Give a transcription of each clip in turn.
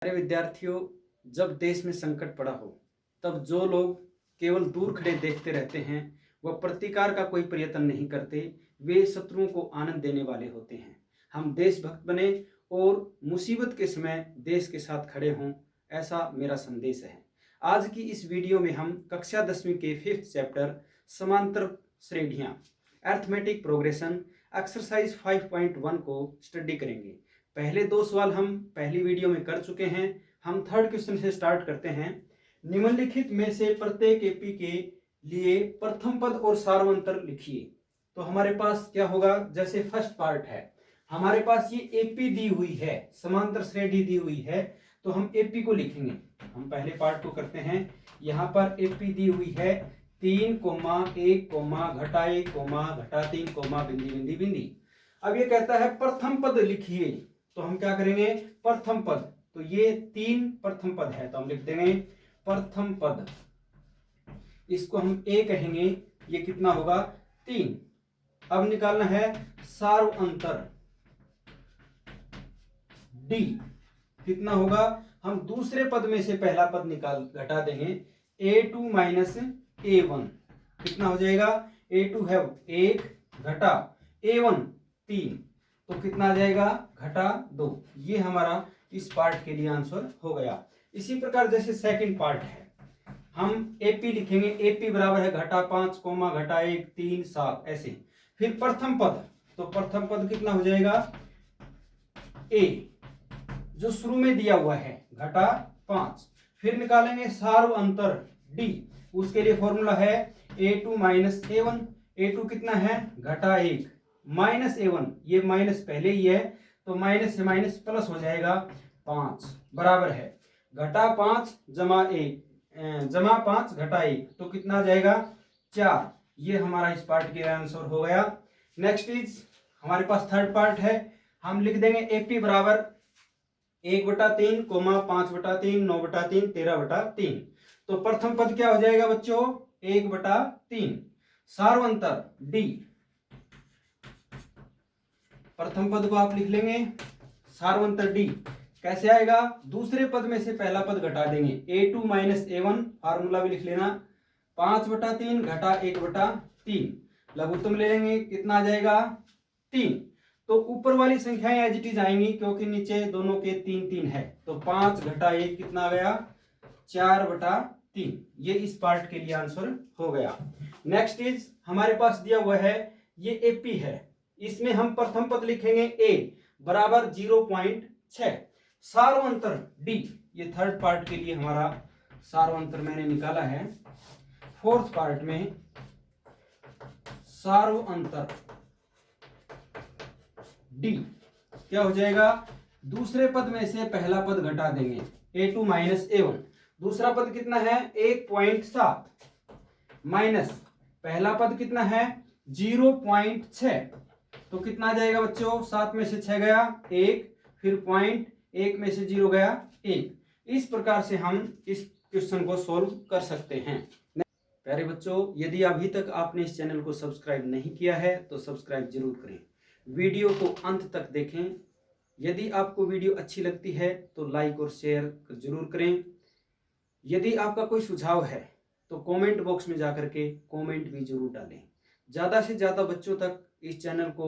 प्यारे विद्यार्थियों, जब देश में संकट पड़ा हो तब जो लोग केवल दूर खड़े देखते रहते हैं वह प्रतिकार का कोई प्रयत्न नहीं करते, वे शत्रुओं को आनंद देने वाले होते हैं। हम देशभक्त बने और मुसीबत के समय देश के साथ खड़े हों, ऐसा मेरा संदेश है। आज की इस वीडियो में हम कक्षा 10वीं के 5th चैप्टर समांतर श्रेणियां अर्थमेटिक प्रोग्रेशन एक्सरसाइज 5.1 को स्टडी करेंगे। पहले दो सवाल हम पहली वीडियो में कर चुके हैं। हम थर्ड क्वेश्चन से स्टार्ट करते हैं। निम्नलिखित में से प्रत्येक एपी के लिए प्रथम पद और सार्वंतर लिखिए। तो हमारे पास क्या होगा, जैसे फर्स्ट पार्ट है, हमारे पास ये एपी दी हुई है, समांतर श्रेणी दी हुई है, तो हम एपी को लिखेंगे। हम पहले पार्ट को करते हैं। यहाँ पर एपी दी हुई है 3, 1, घटा 1, घटा 3, बिंदी बिंदी बिंदी। अब ये कहता है प्रथम पद लिखिए, तो हम क्या करेंगे, प्रथम पद, तो ये 3 प्रथम पद है तो हम लिख देंगे प्रथम पद, इसको हम ए कहेंगे। ये कितना होगा, 3। अब निकालना है सार्वअंतर डी, कितना होगा, हम दूसरे पद में से पहला पद निकाल घटा देंगे, a2 माइनस a1, कितना हो जाएगा, a2 है 1 घटा a1 3, तो कितना आ जाएगा, घटा 2। ये हमारा इस पार्ट के लिए आंसर हो गया। इसी प्रकार जैसे सेकंड पार्ट है, हम एपी लिखेंगे, एपी बराबर है घटा 5, घटा 1, 3, 7 ऐसे। फिर प्रथम पद, तो प्रथम पद कितना हो जाएगा, ए जो शुरू में दिया हुआ है घटा 5। फिर निकालेंगे सार्वअंतर डी, उसके लिए फॉर्मूला है a2 माइनस a1, a2 कितना है, घटा 1 माइनस a1, ये माइनस पहले ही है तो माइनस से माइनस प्लस हो जाएगा 5, बराबर है घटा 5 जमा 5 घटा 1, तो कितना आ जाएगा 4। ये हमारा इस पार्ट के आंसर हो गया। नेक्स्ट इज हमारे पास थर्ड पार्ट है, हम लिख देंगे एपी बराबर 1/3, 5/3, 9/3, 13/3। तो प्रथम पद क्या हो जाएगा बच्चों, 1/3। सार्वअंतर डी, प्रथम पद को आप लिख लेंगे सार्वअंतर डी, कैसे आएगा, दूसरे पद में से पहला पद घटा देंगे, a2 माइनस a1, फार्मूला भी लिख लेना, 5/3 घटा 1/3, लघुत्तम ले लेंगे, कितना आ जाएगा 3। तो ऊपर वाली संख्याएं एज इट इज आएंगी क्योंकि नीचे दोनों के 3 है, तो 5 घटा 1 कितना आ गया, 4/3। ये इस पार्ट के लिए आंसर हो गया। नेक्स्ट इज हमारे पास दिया हुआ है, ये एपी है, इसमें हम प्रथम पद लिखेंगे a बराबर 0.6, सार्वअंतर डी, ये थर्ड पार्ट के लिए हमारा सार्वअंतर मैंने निकाला है। फोर्थ पार्ट में सार्वअंतर डी क्या हो जाएगा, दूसरे पद में से पहला पद घटा देंगे, a2 माइनस a1, दूसरा पद कितना है 1.7 माइनस पहला पद कितना है 0.6, तो कितना आ जाएगा बच्चों, 7 में से 6 गया 1, फिर पॉइंट 1 में से 0 गया 1। इस प्रकार से हम इस क्वेश्चन को सोल्व कर सकते हैं। प्यारे बच्चों, यदि अभी तक आपने इस चैनल को सब्सक्राइब नहीं किया है तो सब्सक्राइब जरूर करें, वीडियो को अंत तक देखें। यदि आपको वीडियो अच्छी लगती है तो लाइक और शेयर जरूर करें। यदि आपका कोई सुझाव है तो कमेंट बॉक्स में जाकर के कमेंट भी जरूर डालें। ज़्यादा से ज़्यादा बच्चों तक इस चैनल को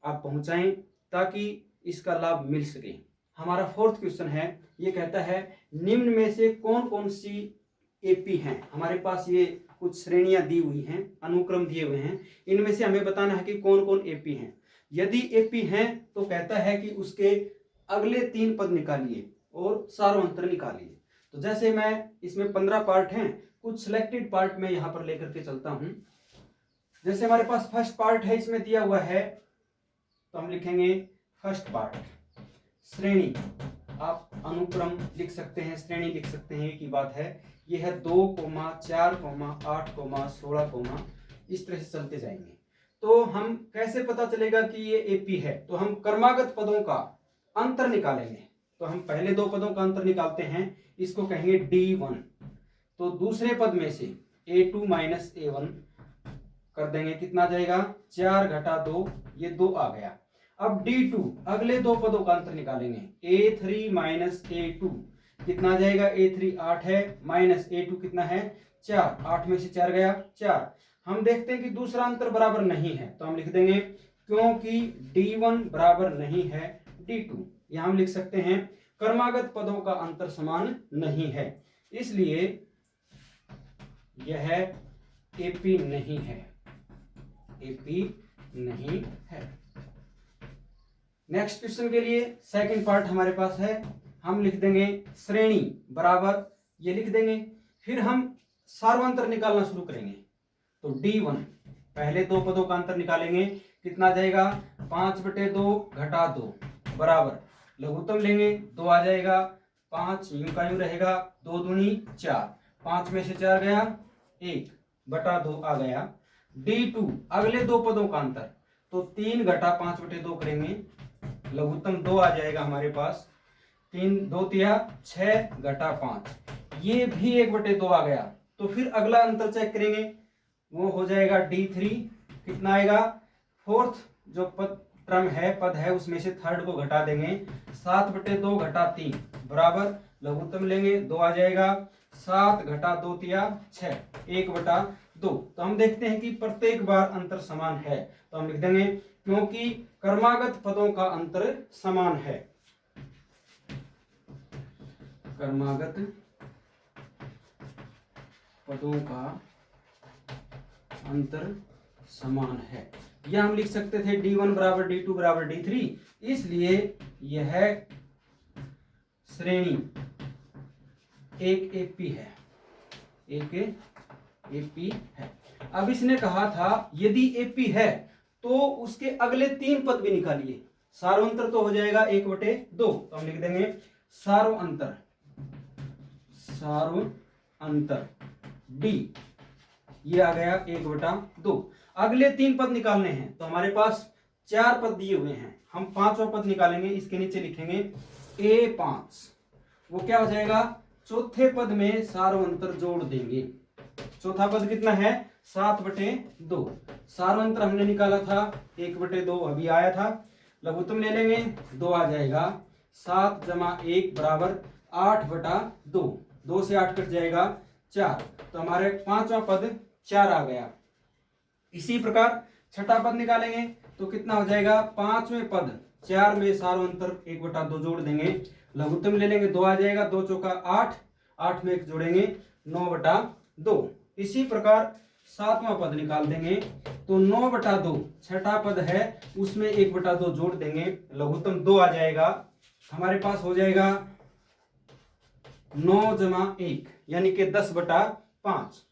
आप पहुंचाएं ताकि इसका लाभ मिल सके। हमारा फोर्थ क्वेश्चन है, ये कहता है निम्न में से कौन कौन सी एपी हैं। हमारे पास ये कुछ श्रेणियां दी हुई हैं, अनुक्रम दिए हुए हैं, इनमें से हमें बताना है कि कौन कौन एपी हैं। यदि एपी हैं तो कहता है कि उसके अगले 3 पद निकालिए और सार्वअंतर निकालिए। तो जैसे मैं इसमें 15 पार्ट हैं, कुछ सिलेक्टेड पार्ट में यहाँ पर लेकर के चलता हूँ। जैसे हमारे पास फर्स्ट पार्ट है, इसमें दिया हुआ है, तो हम लिखेंगे फर्स्ट पार्ट श्रेणी, आप अनुक्रम लिख सकते हैं, श्रेणी लिख सकते हैं, एक ही बात है। ये है 2, 4, 8, 16, इस तरह से चलते जाएंगे। तो हम कैसे पता चलेगा कि ये एपी है, तो हम क्रमागत पदों का अंतर निकालेंगे। तो हम पहले 2 पदों का अंतर निकालते हैं, इसको कहेंगे D1। तो दूसरे पद में से a2 माइनस a1 कर देंगे, कितना जाएगा 4 घटा 2, ये 2 आ गया। अब D2 अगले दो पदों का अंतर निकालेंगे। A3 माइनस A2 कितना आ जाएगा? A3 8 है माइनस A2 कितना है? 4। 8 में से 4 गया 4। हम देखते हैं कि दूसरा अंतर बराबर नहीं है, तो हम लिख देंगे क्योंकि D1 बराबर नहीं है D2। यहां हम लिख सकते हैं क्रमागत पदों का अंतर समान नहीं है, इसलिए यह AP नहीं है, AP नहीं है। नेक्स्ट क्वेश्चन के लिए सेकंड पार्ट हमारे पास है, हम लिख देंगे श्रेणी बराबर, ये लिख देंगे। फिर हम सार्वंतर निकालना शुरू करेंगे। तो D1 पहले दो पदों का अंतर निकालेंगे, कितना आ जाएगा? 5/2 घटा 2 बराबर लघुत्तम लेंगे 2 आ जाएगा, 5 यूं का यूं रहेगा, 2 दूनी 4, 5 में से 4 गया 1/2 आ गया। D2 अगले दो पदों का अंतर, तो 3 घटा 5/2 करेंगे, लघुत्तम 2 आ जाएगा हमारे पास, 3 2 तिया 6 घटा 5, ये भी 1/2 आ गया। तो फिर अगला अंतर चेक करेंगे, वो हो जाएगा D3, कितना आएगा? फोर्थ जो पद है उसमें से थर्ड को घटा देंगे, 7/2 घटा 3 बराबर लघुत्तम लेंगे 2 आ जाएगा, 7 घटा 2 तिया 6, 1/2। तो हम देखते हैं कि प्रत्येक बार अंतर समान है, तो हम लिख देंगे क्योंकि क्रमागत पदों का अंतर समान है, क्रमागत पदों का अंतर समान है। यह हम लिख सकते थे D1 बराबर D2 बराबर D3, इसलिए यह श्रेणी एक AP है, एक AP है। अब इसने कहा था यदि AP है तो उसके अगले 3 पद भी निकालिए। सार्वंतर तो हो जाएगा 1/2, तो हम लिख देंगे सार्वंतर, सार्वंतर D, ये आ गया 1/2। अगले 3 पद निकालने हैं, तो हमारे पास 4 पद दिए हुए हैं, हम 5वां पद निकालेंगे। इसके नीचे लिखेंगे A5, वो क्या हो जाएगा? चौथे पद में सार्वंतर जोड़ देंगे। चौथा पद कितना है? 7/2। सार्वंतर हमने निकाला था 1/2, अभी आया था, लघुत्तम ले लेंगे 2 आ जाएगा, 7 + 1 बराबर 8/2, 2 से 8 कट जाएगा 4, तो हमारे 5वां पद 4 आ गया। इसी प्रकार छठा पद निकालेंगे, तो कितना हो जाएगा? 5वें पद 4 में सार्वंतर 1/2 जोड़ देंगे, लघुत्तम ले लेंगे 2 आ जाएगा, 2 चौका 8, 8 में 1 जोड़ेंगे 9/2। इसी प्रकार 7वां पद निकाल देंगे, तो 9/2 छठा पद है उसमें 1/2 जोड़ देंगे, लघुत्तम 2 आ जाएगा, हमारे पास हो जाएगा 9 + 1 यानी कि 10/5,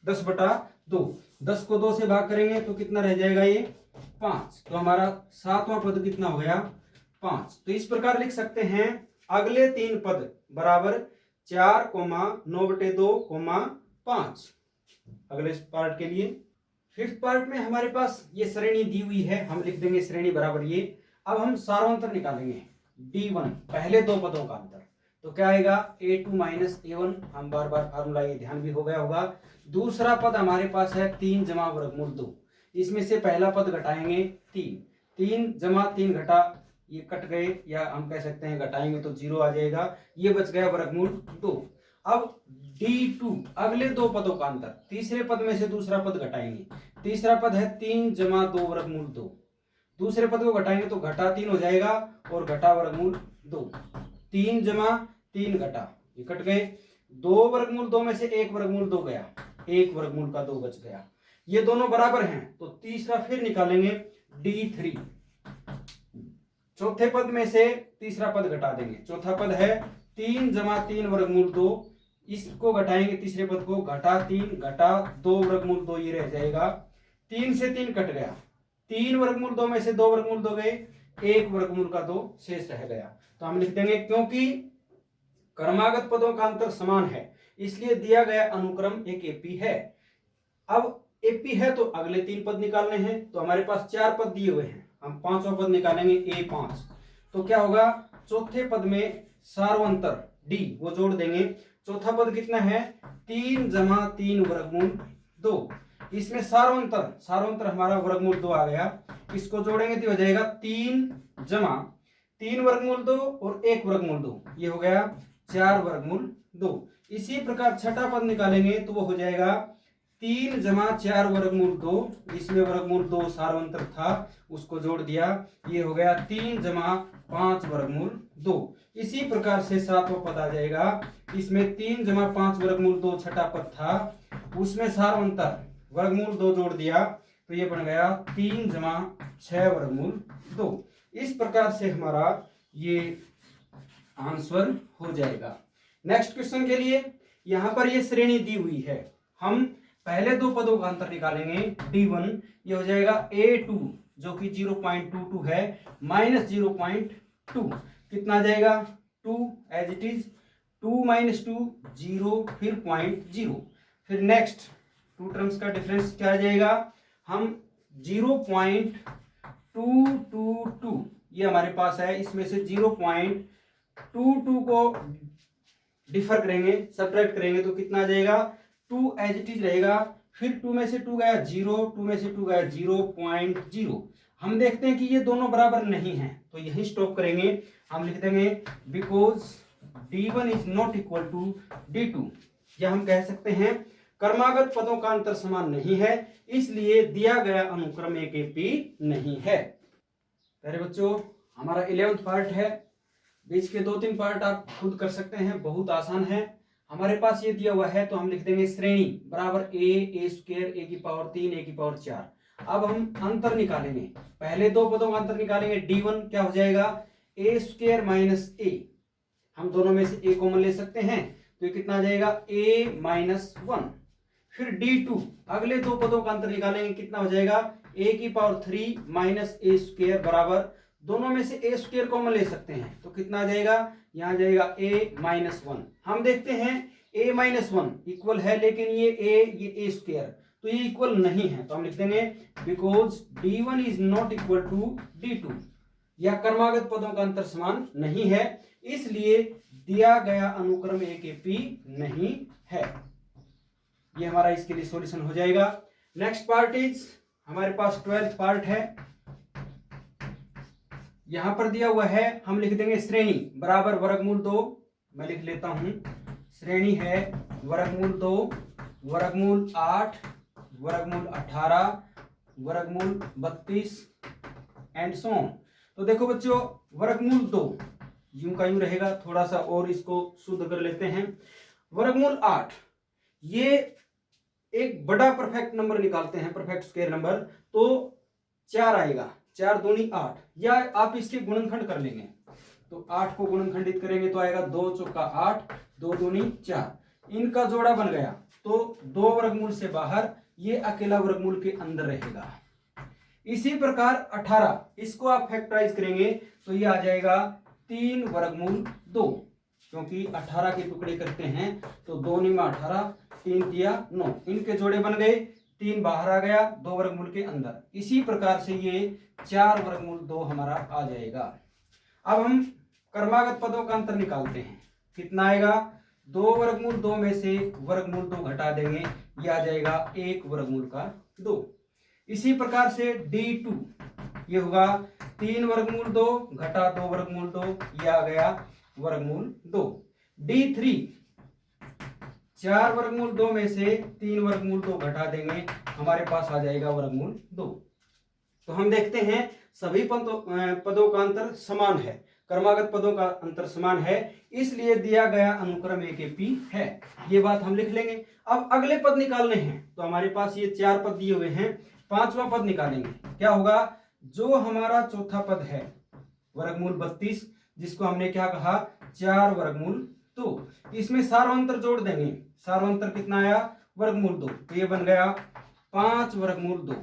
10/2। 10 को 2 से भाग करेंगे तो कितना रह जाएगा? ये 5। तो हमारा 7वां पद कितना हो गया? 5। तो इस प्रकार लिख सकते हैं अगले 3 पद बराबर 4, 9/2, 5। अगले पार्ट के लिए फिफ्थ पार्ट में हमारे पास ये श्रेणी दी हुई है, हम लिख देंगे श्रेणी बराबर ये। अब हम सार्वंतर निकालेंगे, D1 पहले दो पदों का अंतर, तो क्या आएगा? A2 माइनस A1, हम बार बार फार्मूला ये ध्यान भी हो गया होगा। दूसरा पद हमारे पास है 3 + वर्गमूल 2, इसमें से पहला पद घटाएंगे 3, 3 + 3 घटा, ये कट गए, या हम कह सकते हैं घटाएंगे तो 0 आ जाएगा, ये बच गया वर्गमूल 2। अब D2 अगले दो पदों का अंतर, तीसरे पद में से दूसरा पद घटाएंगे, तीसरा पद है 3 + 2 वर्गमूल 2, दूसरे पद को घटाएंगे तो घटा 3 हो जाएगा और घटा वर्गमूल 2, 3 + 3 घटा, ये कट गए, 2 वर्गमूल 2 में से 1 वर्गमूल 2 गया, 1 वर्गमूल का 2 बच गया, ये दोनों बराबर हैं, तो तीसरा फिर निकालेंगे D3, चौथे पद में से तीसरा पद घटा देंगे, चौथा पद है 3 + 3 वर्गमूल 2, इसको घटाएंगे तीसरे पद को, घटा 3 घटा 2 वर्गमूल 2, ये रह जाएगा, 3 से 3 कट गया, 3 वर्गमूल 2 में से 2 वर्गमूल 2 गए, 1 वर्गमूल का 2 शेष रह गया। तो हम लिख देंगे क्योंकि क्रमागत पदों का अंतर समान है इसलिए दिया गया अनुक्रम एक एपी है। अब एपी है तो अगले 3 पद निकालने हैं, तो हमारे पास 4 पद दिए हुए हैं, हम 5वां पद निकालेंगे A5, तो क्या होगा? चौथे पद में सार्वंतर D वो जोड़ देंगे, चौथा पद कितना है? 3 + 3 वर्गमूल 2, इसमें सार्वंतर हमारा वर्गमूल 2 आ गया। इसको जोड़ेंगे तो हो जाएगा 3 जमा 3 वर्गमूल 2 और 1 वर्गमूल 2, ये हो गया 4 वर्गमूल 2। इसी प्रकार छठा पद निकालेंगे तो वो हो जाएगा 3 जमा 4 वर्गमूल 2, इसमें वर्गमूल 2 सार्वंतर था उसको जोड़ दिया, ये हो गया 3 जमा 5 वर्गमूल 2। इसी प्रकार से सातवां पद आ जाएगा, इसमें 3 जमा 5 वर्गमूल 2 छठा पद था, उसमें सार्वंतर वर्गमूल 2 जोड़ दिया तो ये बन गया 3 जमा 6 वर्गमूल 2। इस प्रकार से हमारा ये आंसर हो जाएगा। नेक्स्ट क्वेश्चन के लिए यहां पर ये श्रेणी दी हुई है, हम पहले दो पदों का अंतर निकालेंगे। D1 ये हो जाएगा A2 जो कि 0.22 है माइनस 0.2, कितना आ जाएगा 2 एज इट इज, 2 माइनस 2 0, फिर 0.0, फिर नेक्स्ट टू टर्म्स का डिफरेंस क्या आ जाएगा, हम 0.222 ये हमारे पास है, इसमें से 0.22 को डिफर करेंगे, सब्ट्रैक्ट करेंगे तो कितना आ जाएगा 2 एज इट इज रहेगा, फिर 2 में से 2 गया 0, 2 में से 2 गया 0.0। हम देखते हैं कि ये दोनों बराबर नहीं है तो यही स्टॉप करेंगे, हम लिख देंगे because D1 is not equal to D2, या हम कह सकते हैं क्रमागत पदों का अंतर समान नहीं है, इसलिए दिया गया अनुक्रम A के P नहीं है। प्यारे बच्चों हमारा 11th पार्ट है, बीच के 2-3 पार्ट आप खुद कर सकते हैं, बहुत आसान है। हमारे पास ये दिया हुआ है तो हम लिख देंगे श्रेणी बराबर a स्क्वायर a की पावर 3 a की पावर 4। अब हम अंतर निकालेंगे, पहले दो पदों का अंतर निकालेंगे। D1 क्या हो जाएगा a स्क्वायर माइनस a, हम दोनों में से a कॉमन ले सकते हैं तो ये कितना आ जाएगा a माइनस 1। फिर D2 अगले दो पदों का अंतर निकालेंगे, कितना हो जाएगा a की पावर 3 माइनस a स्क्वायर बराबर, दोनों में से a स्क्वायर कॉमन ले सकते हैं तो कितना आ जाएगा, यहाँ जाएगा a माइनस 1। हम देखते हैं a माइनस 1 इक्वल है, लेकिन ये a स्क्वायर तो ये इक्वल नहीं है, तो हम लिख देंगे because D1 is not equal to D2, या क्रमागत पदों का अंतर समान नहीं है, इसलिए दिया गया अनुक्रम A के P नहीं है। ये हमारा इसके लिए सॉल्यूशन हो जाएगा। नेक्स्ट पार्ट इज हमारे पास 12th पार्ट है, यहां पर दिया हुआ है, हम लिख देंगे श्रेणी बराबर वर्गमूल 2, मैं लिख लेता हूं, श्रेणी है वर्गमूल 2 वर्गमूल 8 वर्गमूल 18 वर्गमूल 32 एंड सो ऑन। तो देखो बच्चों वर्गमूल 2 यूं का यूं रहेगा, थोड़ा सा और इसको शुद्ध कर लेते हैं। वर्गमूल 8 ये एक बड़ा परफेक्ट नंबर निकालते हैं, परफेक्ट स्क्वायर नंबर, तो 4 आएगा, 4 दूनी 8, या आप इसके गुणनखंड कर लेंगे तो 8 को गुणनखंडित करेंगे तो आएगा 2 चौका 8, 2 दूनी 4, इनका जोड़ा बन गया तो 2 वर्गमूल से बाहर, ये अकेला वर्गमूल के अंदर रहेगा। इसी प्रकार 18 इसको आप फैक्टराइज करेंगे तो ये आ जाएगा 3 वर्गमूल 2, क्योंकि 18 के टुकड़े करते हैं तो 2 × 18 3 × 9, इनके जोड़े बन गए, 3 बाहर आ गया 2 वर्गमूल के अंदर। इसी प्रकार से ये 4 वर्गमूल 2 हमारा आ जाएगा। अब हम क्रमागत पदों का अंतर निकालते हैं, कितना आएगा 2 वर्गमूल 2 में से वर्गमूल 2 घटा देंगे, ये आ जाएगा 1 वर्गमूल का 2। इसी प्रकार से D2 ये होगा 3 वर्गमूल 2 घटा 2 वर्गमूल 2, ये आ गया वर्गमूल 2। D3 4 वर्गमूल 2 में से 3 वर्गमूल 2 घटा देंगे, हमारे पास आ जाएगा वर्गमूल 2। तो हम देखते हैं सभी पदों का अंतर समान है, क्रमागत पदों का अंतर समान है, इसलिए दिया गया अनुक्रम A के P है, ये बात हम लिख लेंगे। अब अगले पद निकालने हैं तो हमारे पास ये 4 पद दिए हुए हैं, 5वां पद निकालेंगे। क्या होगा, जो हमारा चौथा पद है वर्गमूल 32, जिसको हमने क्या कहा 4 वर्गमूल 2, इसमें सार्वंतर जोड़ देंगे, सार्वंतर कितना आया वर्गमूल 2, तो ये बन गया 5 वर्गमूल 2।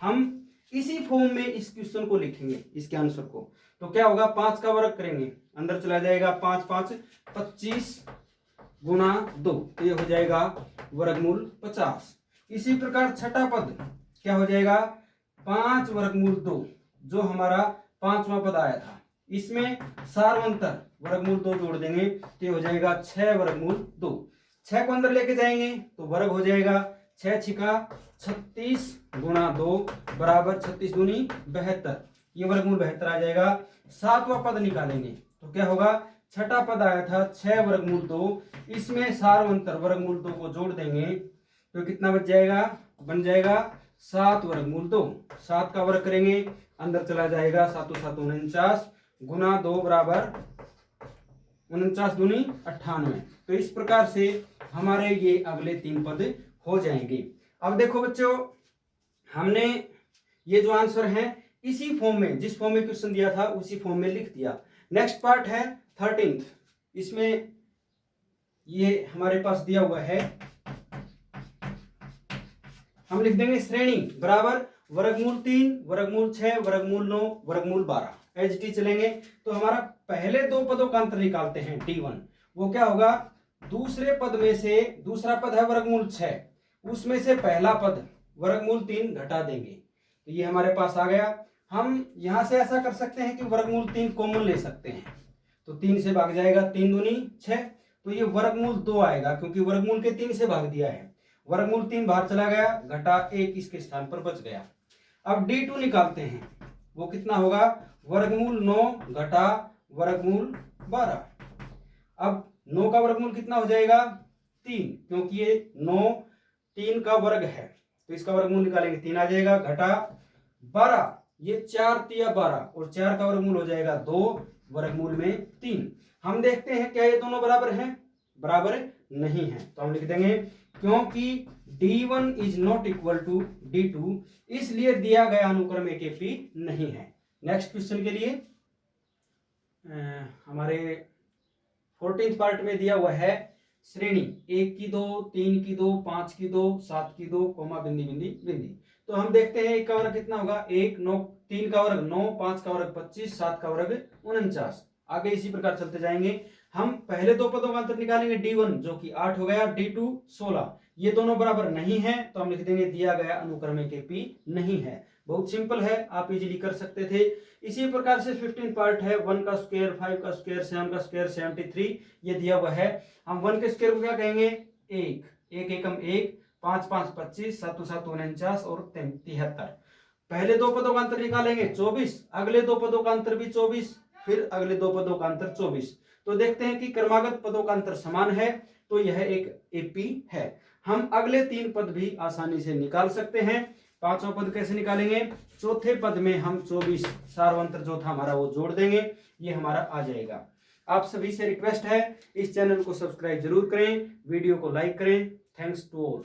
हम इसी फॉर्म में इस क्वेश्चन को लिखेंगे, इसके आंसर को, तो क्या होगा 5 का वर्ग करेंगे, अंदर चला जाएगा 5 5 25 गुणा 2, तो ये हो जाएगा वर्गमूल 50। इसी प्रकार छठा पद क्या हो जाएगा 5 वर्गमूल 2, जो हमारा 5वां पद आया था, इसमें सार्वंतर वर्गमूल 2 जोड़ देंगे तो ये हो जाएगा 6 वर्गमूल 2। 6 को अंदर लेके जाएंगे तो वर्ग हो जाएगा 6 छिका 36 गुणा 2 बराबर 36 दूनी 72, ये वर्गमूल 72 आ जाएगा। सातवां पद निकालेंगे तो क्या होगा, छठा पद आया था 6 वर्गमूल 2, इसमें सार्वंतर वर्गमूल 2 को जोड़ देंगे तो कितना बच जाएगा, बन जाएगा 7 वर्गमूल 2। 7 का वर्ग करेंगे अंदर चला जाएगा, 7 7 49 गुना 2 बराबर 49 दूनी 98। तो इस प्रकार से हमारे ये अगले 3 पद हो जाएंगे। अब देखो बच्चों, हमने ये जो आंसर है इसी फॉर्म में, जिस फॉर्म में क्वेश्चन दिया था उसी फॉर्म में लिख दिया। नेक्स्ट पार्ट है 13th, इसमें ये हमारे पास दिया हुआ है, हम लिख देंगे श्रेणी बराबर वर्गमूल 3 वर्गमूल 6 वर्गमूल 9 वर्गमूल 12, एच टी चलेंगे। तो हमारा पहले 2 पदों का अंतर निकालते हैं D1, वो क्या होगा, दूसरे पद में से दूसरा पद है वर्गमूल 6, उसमें से पहला पद वर्गमूल 3 घटा देंगे तो ये हमारे पास आ गया। हम यहां से ऐसा कर सकते हैं कि वर्गमूल 3 कॉमन ले सकते हैं, तो 3 से भाग जाएगा 3 दूनी 6, तो ये वर्गमूल 2 आएगा क्योंकि वर्गमूल के 3 से भाग दिया है। वर्गमूल 3 बाहर चला गया, घटा 1 इसके स्थान पर बच गया। अब D2 निकालते हैं, वो कितना होगा, वर्गमूल 9 घटा वर्गमूल 12। अब 9 का वर्गमूल कितना हो जाएगा, 3, क्योंकि ये 9 3 का वर्ग है तो इसका वर्गमूल निकालेंगे 3 आ जाएगा, घटा 12, ये 4 तिया 12 और 4 का वर्गमूल हो जाएगा 2, वर्गमूल में 3। हम देखते हैं क्या ये दोनों बराबर हैं, बराबर नहीं है, तो हम लिख देंगे क्योंकि D1 is not equal to D2, इसलिए दिया गया अनुक्रम A के P नहीं है। नेक्स्ट क्वेश्चन के लिए हमारे 14th पार्ट में दिया हुआ है श्रेणी 1 की 2 3 की 2 5 की 2 7 की 2 कोमा बिंदी बिंदी बिंदी। तो हम देखते हैं 1 का वर्ग कितना होगा, 1 9, 3 का वर्ग 9, 5 का वर्ग 25, 7 का वर्ग 49। आगे इसी प्रकार चलते जाएंगे। हम पहले 2 पदों का अंतर निकालेंगे D1 जो कि 8 हो गया, D2 16, ये दोनों बराबर नहीं है तो हम लिख देंगे दिया गया अनुक्रम के P नहीं है। बहुत सिंपल है, आप इजीली कर सकते थे। इसी प्रकार से 15 पार्ट है 1 का स्क्वायर 5 का स्क्वायर 7 का स्क्वायर 73, ये दिया हुआ है। हम 1 के स्क्वायर को क्या कहेंगे, 1 1 एकम 1, 5 5 25, 7 7 49 और 73। पहले 2 पदों का अंतर निकालेंगे 24, अगले 2 पदों का अंतर भी 24, फिर अगले 2 पदों का अंतर 24। तो देखते हैं कि क्रमागत पदों का अंतर समान है तो यह एक एपी है। हम अगले 3 पद भी आसानी से निकाल सकते हैं। 5वां पद कैसे निकालेंगे, चौथे पद में हम 24 सार्वंतर जो था हमारा वो जोड़ देंगे, ये हमारा आ जाएगा। आप सभी से रिक्वेस्ट है इस चैनल को सब्सक्राइब जरूर करें, वीडियो को लाइक करें। Thanks to all.